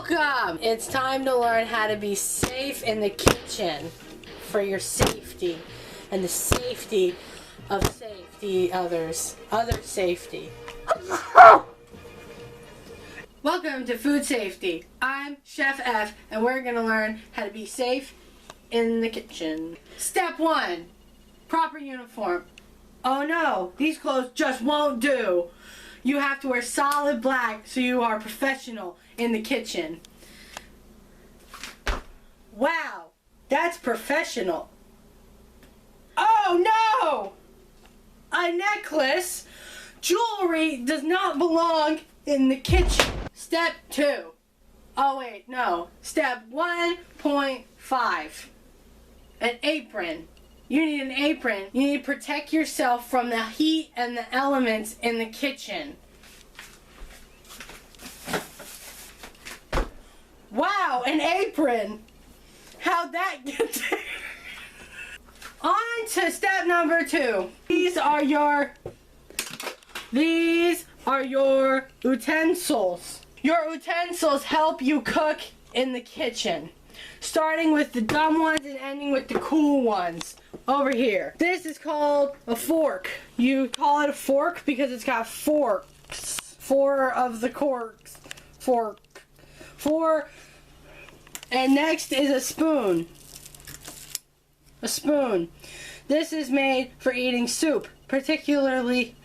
Welcome! It's time to learn how to be safe in the kitchen for your safety and the safety of others' safety. Welcome to Food Safety. I'm Chef F and we're going to learn how to be safe in the kitchen. Step 1. Proper uniform. Oh no, these clothes just won't do. You have to wear solid black so you are professional in the kitchen. Wow, that's professional. Oh no! A necklace? Jewelry does not belong in the kitchen. Step 2. Oh wait, no. Step 1.5. An apron. You need an apron. You need to protect yourself from the heat and the elements in the kitchen. Wow, an apron. How'd that get there? On to step number 2. These are your utensils. Your utensils help you cook in the kitchen. Starting with the dumb ones and ending with the cool ones. Over here. This is called a fork. You call it a fork because it's got forks. 4 of the corks. Fork. 4. And next is a spoon. A spoon. This is made for eating soup, particularly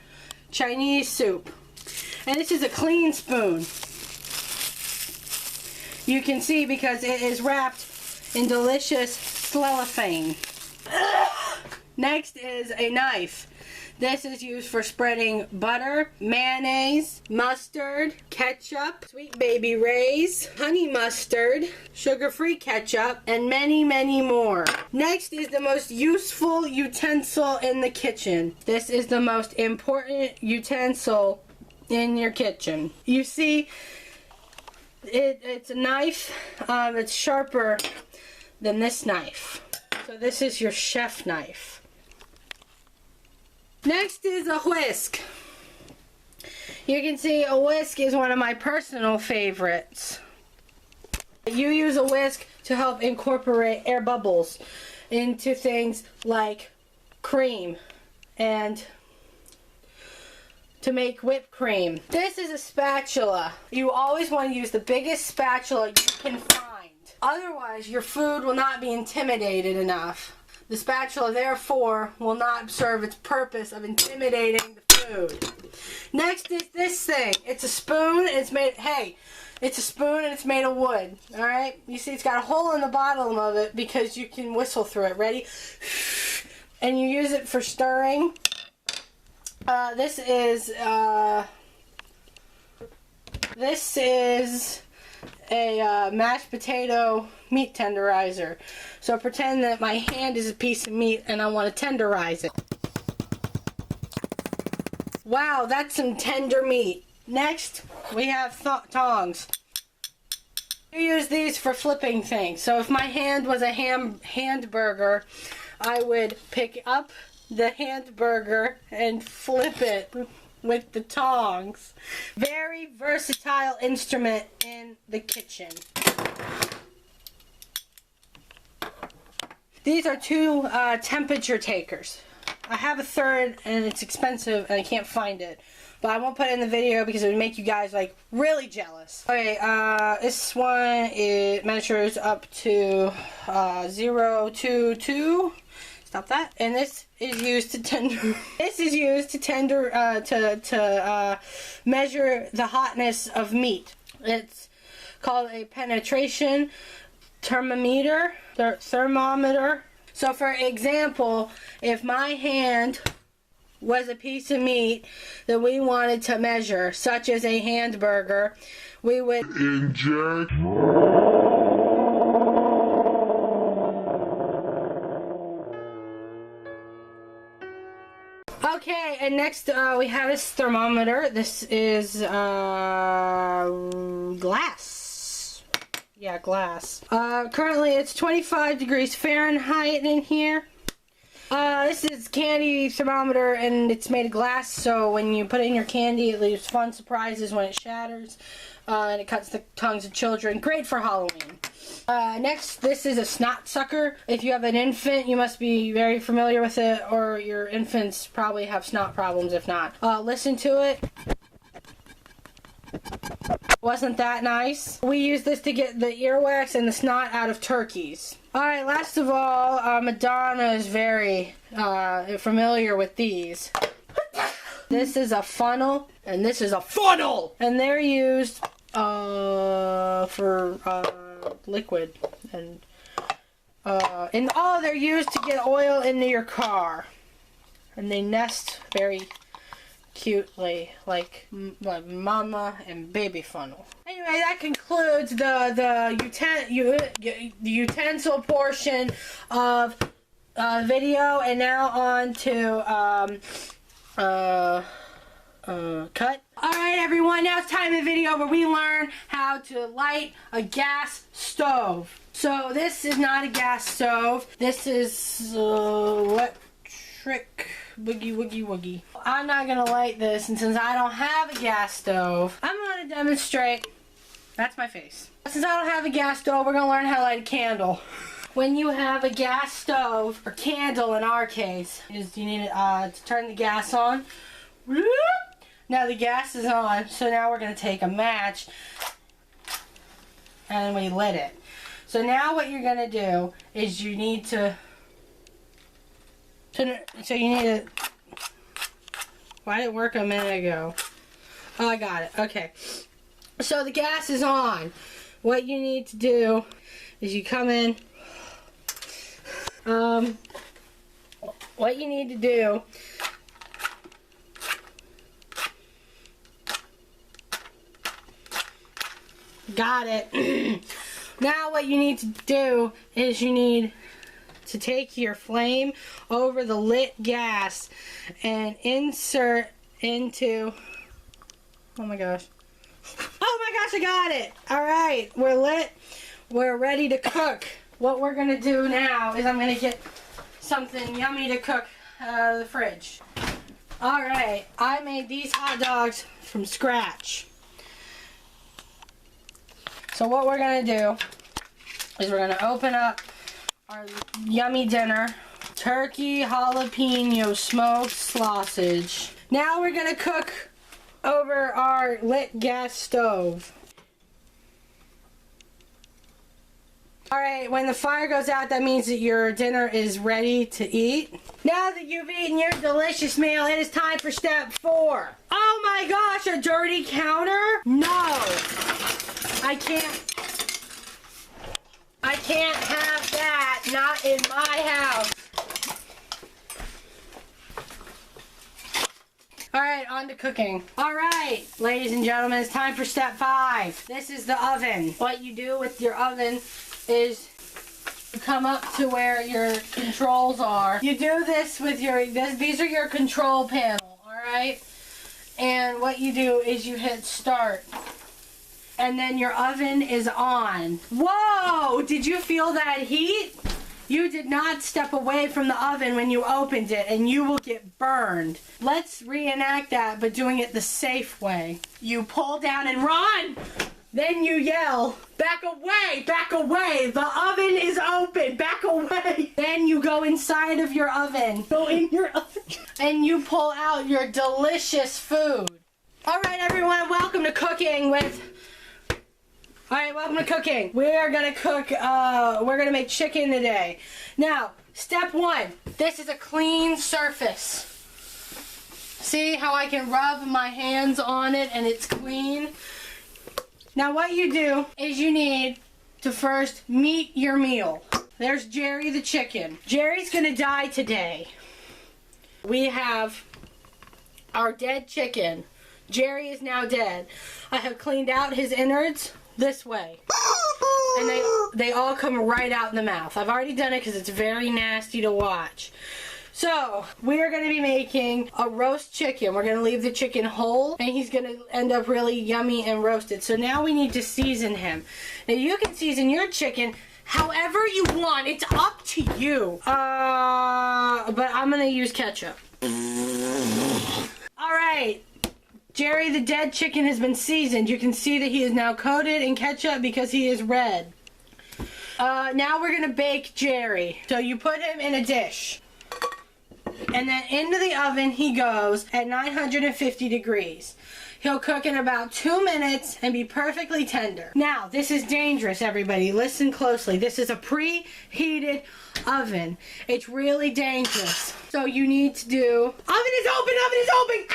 Chinese soup. And this is a clean spoon. You can see because it is wrapped in delicious cellophane. Next is a knife. This is used for spreading butter, mayonnaise, mustard, ketchup, Sweet Baby Ray's, honey mustard, sugar-free ketchup, and many, many more. Next is the most useful utensil in the kitchen. This is the most important utensil in your kitchen. You see, it's a knife. It's sharper than this knife. So this is your chef knife. Next is a whisk. You can see a whisk is one of my personal favorites. You use a whisk to help incorporate air bubbles into things like cream and to make whipped cream. This is a spatula. You always want to use the biggest spatula you can find. Otherwise, your food will not be intimidated enough. The spatula, therefore, will not serve its purpose of intimidating the food. Next is this thing. It's a spoon. It's made, it's a spoon and it's made of wood. Alright? You see, it's got a hole in the bottom of it because you can whistle through it. Ready? And you use it for stirring. This is a mashed potato meat tenderizer. So pretend that my hand is a piece of meat and I want to tenderize it. Wow, that's some tender meat. Next, we have tongs. You use these for flipping things. So if my hand was a hamburger, I would pick up the hamburger and flip it with the tongs. Very versatile instrument in the kitchen. These are 2 temperature takers. I have a third and it's expensive and I can't find it. But I won't put it in the video because it would make you guys like really jealous. Okay, this one measures up to 0.22. Stop that. And this is used to measure the hotness of meat. It's called a penetration thermometer. So for example, if my hand was a piece of meat that we wanted to measure, such as a hamburger, we would inject. Okay, and next we have this thermometer. This is glass. Yeah, glass. Currently it's 25 degrees Fahrenheit in here. This is candy thermometer, and it's made of glass, so when you put in your candy, it leaves fun surprises when it shatters, and it cuts the tongues of children. Great for Halloween. Next, this is a snot sucker. If you have an infant, you must be very familiar with it, or your infants probably have snot problems if not. Listen to it. Wasn't that nice? We use this to get the earwax and the snot out of turkeys. Alright, last of all, Madonna is very familiar with these. This is a funnel, and this is a funnel! And they're used for liquid. And they're used to get oil into your car. And they nest very cutely, like mama and baby funnel. Anyway, that concludes the utensil portion of video, and now on to cut. Alright everyone, now it's time in the video where we learn how to light a gas stove. So this is not a gas stove. This is electric boogie woogie woogie. I'm not gonna light this, and since I don't have a gas stove, I'm gonna demonstrate. That's my face. Since I don't have a gas stove, we're gonna learn how to light a candle. When you have a gas stove, or candle in our case, is you need to turn the gas on. Now the gas is on, so now we're gonna take a match and we lit it. So now what you're gonna do is you need to why did it work a minute ago? Oh, I got it. Okay. So the gas is on. What you need to do is you come in. What you need to do got it. Now what you need to do is you need to take your flame over the lit gas and insert into, oh my gosh, I got it. Alright, we're lit, we're ready to cook. What we're gonna do now is I'm gonna get something yummy to cook out of the fridge. Alright, I made these hot dogs from scratch. So what we're gonna do is we're gonna open up our yummy dinner, turkey jalapeno smoked sausage. Now we're gonna cook over our lit gas stove. Alright, when the fire goes out, that means that your dinner is ready to eat. Now that you've eaten your delicious meal, it is time for step 4. Oh my gosh, a dirty counter? No! I can't have that, not in my house. Alright, on to cooking. Alright, ladies and gentlemen, it's time for step 5. This is the oven. What you do with your oven is you come up to where your controls are. You do this with these are your control panel, alright? And what you do is you hit start. And then your oven is on. Whoa! Did you feel that heat? You did not step away from the oven when you opened it, and you will get burned. Let's reenact that, but doing it the safe way. You pull down and run! Then you yell, back away, back away, the oven is open, back away. Then you go inside of your oven. Go in your oven. And you pull out your delicious food. Alright everyone, welcome to cooking with... Alright, welcome to cooking. We are gonna cook, we're gonna make chicken today. Now, step 1, this is a clean surface. See how I can rub my hands on it and it's clean? Now what you do is you need to first meat your meal. There's Jerry the chicken. Jerry's gonna die today. We have our dead chicken. Jerry is now dead. I have cleaned out his innards this way. And they all come right out in the mouth. I've already done it because it's very nasty to watch. So, we're going to be making a roast chicken. We're going to leave the chicken whole, and he's going to end up really yummy and roasted. So now we need to season him. Now you can season your chicken however you want. It's up to you. But I'm gonna use ketchup. Alright. Jerry the dead chicken has been seasoned. You can see that he is now coated in ketchup because he is red. Now we're gonna bake Jerry. So you put him in a dish. And then into the oven he goes at 950 degrees. He'll cook in about 2 minutes and be perfectly tender. Now, this is dangerous, everybody. Listen closely. This is a preheated oven. It's really dangerous. So you need to do... Oven is open! Oven is open! Ah!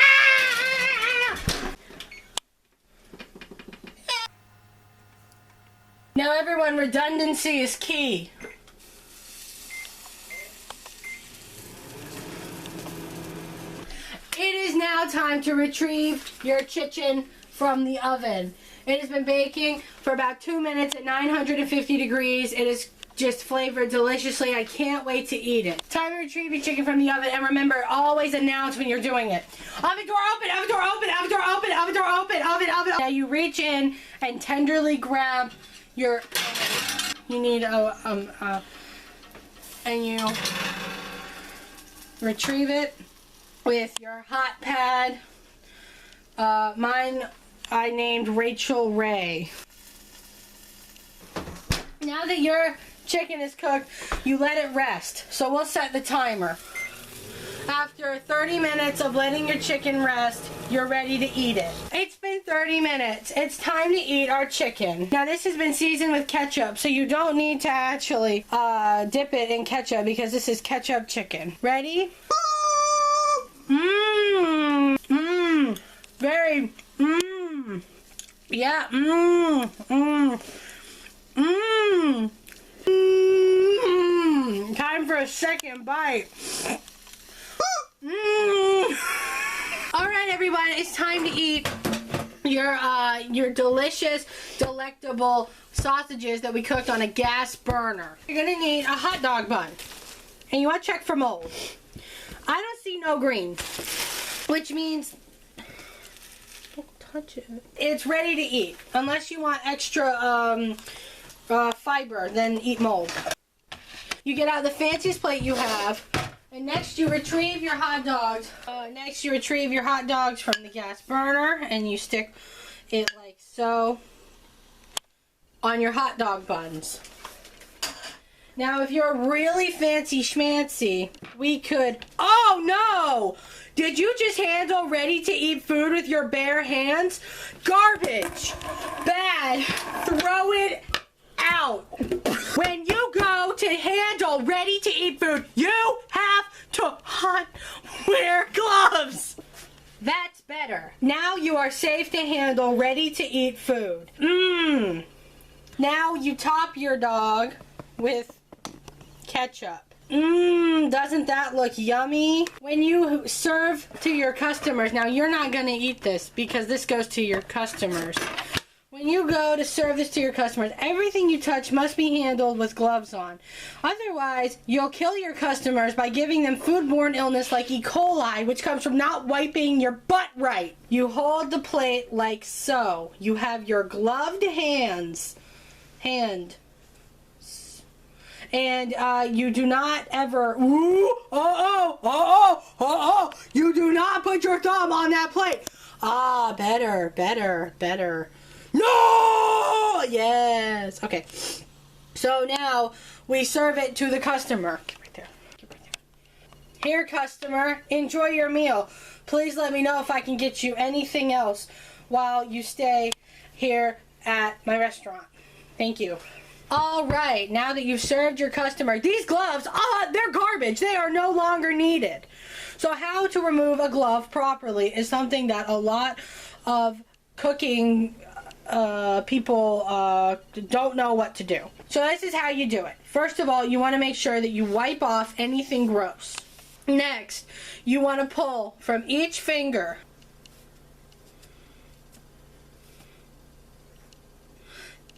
Now, everyone, redundancy is key. It is now time to retrieve your chicken from the oven. It has been baking for about 2 minutes at 950 degrees. It is just flavored deliciously. I can't wait to eat it. Time to retrieve your chicken from the oven, and remember, always announce when you're doing it. Oven door open, oven door open, oven door open, oven door open, oven. Now you reach in and tenderly grab your, you need and you retrieve it with your hot pad. Mine I named Rachel Ray. Now that your chicken is cooked, you let it rest. So we'll set the timer. After 30 minutes of letting your chicken rest, you're ready to eat it. It's been 30 minutes. It's time to eat our chicken. Now this has been seasoned with ketchup, so you don't need to actually dip it in ketchup because this is ketchup chicken. Ready? Mmm. Mmm. Very. Mmm. Yeah. Mmm. Mmm. Mmm. Mmm. Time for a second bite. Mmm. All right, everyone. It's time to eat your delicious, delectable sausages that we cooked on a gas burner. You're gonna need a hot dog bun, and you want to check for mold. I don't see no green, which means don't touch it. It's ready to eat, unless you want extra fiber, then eat mold. You get out the fanciest plate you have, and next you retrieve your hot dogs. Next you retrieve your hot dogs from the gas burner, and you stick it like so on your hot dog buns. Now, if you're really fancy schmancy, we could... Oh, no! Did you just handle ready-to-eat food with your bare hands? Garbage! Bad! Throw it out! When you go to handle ready-to-eat food, you have to wear gloves! That's better. Now you are safe to handle ready-to-eat food. Mmm! Now you top your dog with ketchup. Mmm, doesn't that look yummy? When you serve to your customers, now you're not gonna eat this because this goes to your customers. When you go to serve this to your customers, everything you touch must be handled with gloves on. Otherwise, you'll kill your customers by giving them foodborne illness like E. coli, which comes from not wiping your butt right. You hold the plate like so. You have your gloved hands. And you do not ever, you do not put your thumb on that plate. Ah, better. No! Yes. Okay. So now we serve it to the customer. Get right there. Here, customer, enjoy your meal. Please let me know if I can get you anything else while you stay here at my restaurant. Thank you. All right, now that you've served your customer, these gloves, they're garbage. They are no longer needed. So how to remove a glove properly is something that a lot of cooking people don't know what to do. So this is how you do it. First of all, you want to make sure that you wipe off anything gross. Next, you want to pull from each finger.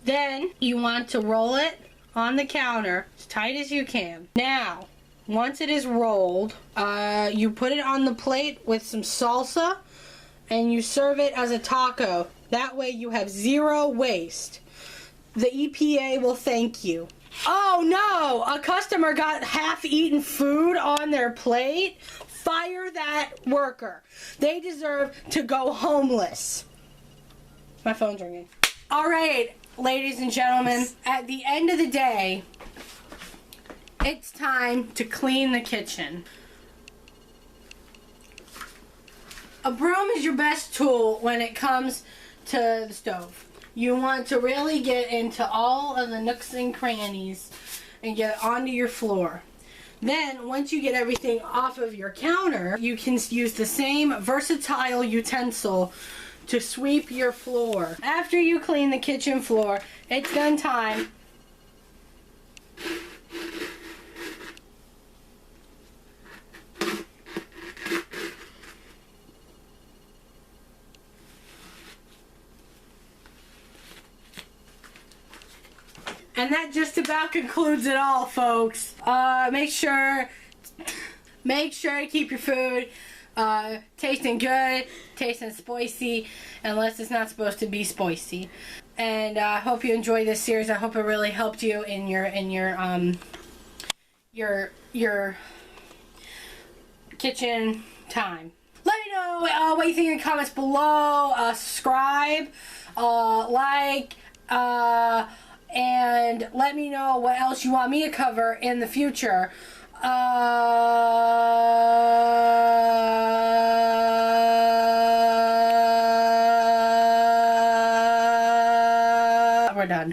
Then you want to roll it on the counter as tight as you can. Now, once it is rolled, you put it on the plate with some salsa and you serve it as a taco. That way you have zero waste. The EPA will thank you. Oh no! A customer got half-eaten food on their plate. Fire that worker. They deserve to go homeless. My phone's ringing. Alright, ladies and gentlemen, at the end of the day, it's time to clean the kitchen. A broom is your best tool when it comes to the stove. You want to really get into all of the nooks and crannies and get it onto your floor. Then, once you get everything off of your counter, you can use the same versatile utensil to sweep your floor. After you clean the kitchen floor, it's then time and that just about concludes it all, folks. Make sure to keep your food tasting good, tasting spicy, unless it's not supposed to be spicy. And I hope you enjoyed this series. I hope it really helped you in your kitchen time. Let me know what you think in the comments below. Subscribe, like, and let me know what else you want me to cover in the future.